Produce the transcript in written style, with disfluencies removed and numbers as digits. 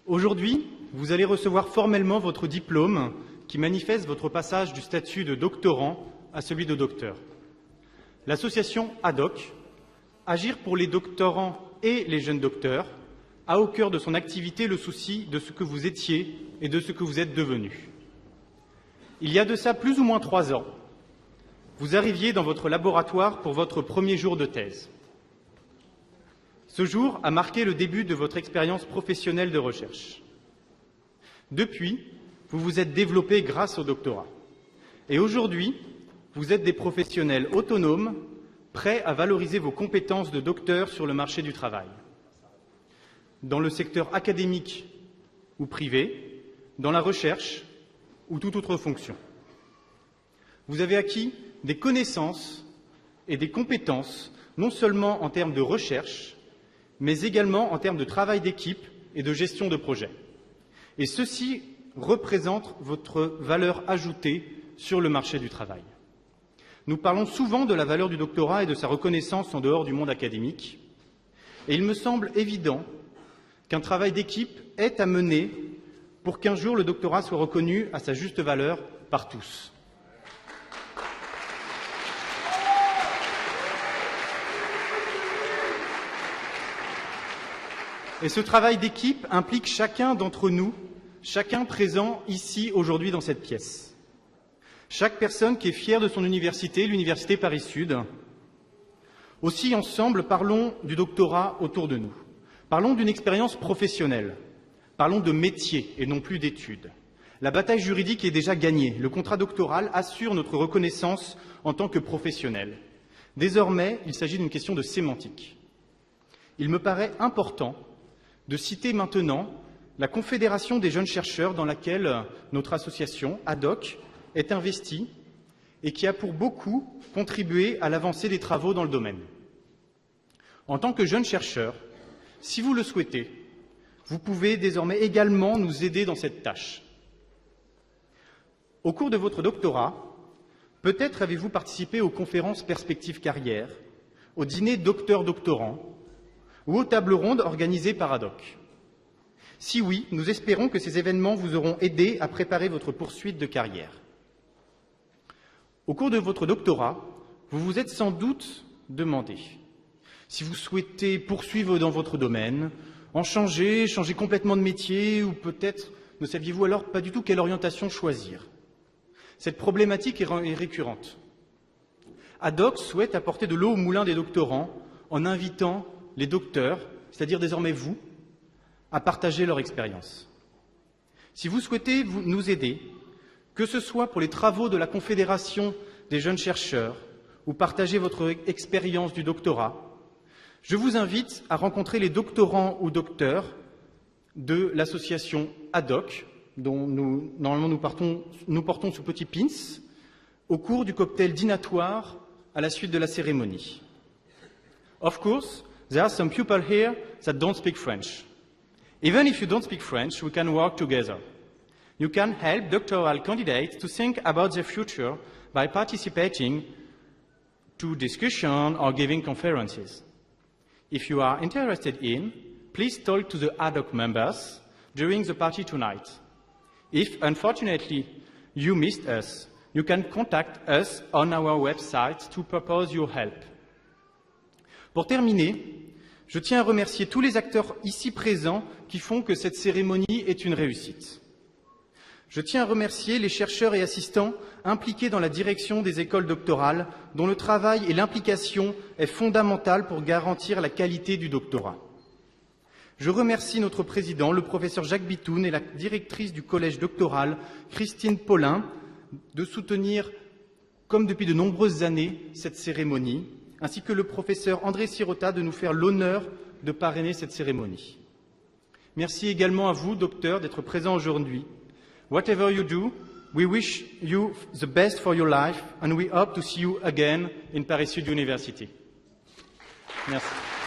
Aujourd'hui, vous allez recevoir formellement votre diplôme qui manifeste votre passage du statut de doctorant à celui de docteur. L'association ADOC, Agir pour les doctorants et les jeunes docteurs, a au cœur de son activité le souci de ce que vous étiez et de ce que vous êtes devenus. Il y a de ça plus ou moins 3 ans, vous arriviez dans votre laboratoire pour votre premier jour de thèse. Ce jour a marqué le début de votre expérience professionnelle de recherche. Depuis, vous vous êtes développé grâce au doctorat. Et aujourd'hui, vous êtes des professionnels autonomes, prêts à valoriser vos compétences de docteur sur le marché du travail. Dans le secteur académique ou privé, dans la recherche ou toute autre fonction. Vous avez acquis des connaissances et des compétences, non seulement en termes de recherche, mais également en termes de travail d'équipe et de gestion de projet. Et ceci représente votre valeur ajoutée sur le marché du travail. Nous parlons souvent de la valeur du doctorat et de sa reconnaissance en dehors du monde académique, et il me semble évident qu'un travail d'équipe est à mener pour qu'un jour le doctorat soit reconnu à sa juste valeur par tous. Et ce travail d'équipe implique chacun d'entre nous, chacun présent ici aujourd'hui dans cette pièce. Chaque personne qui est fière de son université, l'Université Paris-Sud. Aussi, ensemble, parlons du doctorat autour de nous. Parlons d'une expérience professionnelle. Parlons de métier et non plus d'études. La bataille juridique est déjà gagnée. Le contrat doctoral assure notre reconnaissance en tant que professionnel. Désormais, il s'agit d'une question de sémantique. Il me paraît important de citer maintenant la Confédération des jeunes chercheurs dans laquelle notre association, ADOC, est investie et qui a pour beaucoup contribué à l'avancée des travaux dans le domaine. En tant que jeune chercheur, si vous le souhaitez, vous pouvez désormais également nous aider dans cette tâche. Au cours de votre doctorat, peut-être avez-vous participé aux conférences Perspectives Carrière, aux dîners docteurs-doctorants ou aux tables rondes organisées par ADOC. Si oui, nous espérons que ces événements vous auront aidé à préparer votre poursuite de carrière. Au cours de votre doctorat, vous vous êtes sans doute demandé si vous souhaitez poursuivre dans votre domaine, en changer complètement de métier, ou peut-être ne saviez-vous alors pas du tout quelle orientation choisir. Cette problématique est récurrente. ADOC souhaite apporter de l'eau au moulin des doctorants en invitant les docteurs, c'est-à-dire désormais vous, à partager leur expérience. Si vous souhaitez nous aider, que ce soit pour les travaux de la Confédération des jeunes chercheurs ou partager votre expérience du doctorat, je vous invite à rencontrer les doctorants ou docteurs de l'association ADOC, dont normalement nous portons ce petit pins, au cours du cocktail dînatoire à la suite de la cérémonie. Of course, there are some people here that don't speak French. Even if you don't speak French, we can work together. You can help doctoral candidates to think about their future by participating to discussion or giving conferences. If you are interested in, please talk to the ADOC members during the party tonight. If, unfortunately, you missed us, you can contact us on our website to propose your help. Pour terminer, je tiens à remercier tous les acteurs ici présents qui font que cette cérémonie est une réussite. Je tiens à remercier les chercheurs et assistants impliqués dans la direction des écoles doctorales, dont le travail et l'implication est fondamental pour garantir la qualité du doctorat. Je remercie notre président, le professeur Jacques Bitoun, et la directrice du collège doctoral, Christine Paulin, de soutenir, comme depuis de nombreuses années, cette cérémonie, ainsi que le professeur André Sirota de nous faire l'honneur de parrainer cette cérémonie. Merci également à vous, docteur, d'être présent aujourd'hui. Whatever you do, we wish you the best for your life and we hope to see you again in Paris Sud University. Merci.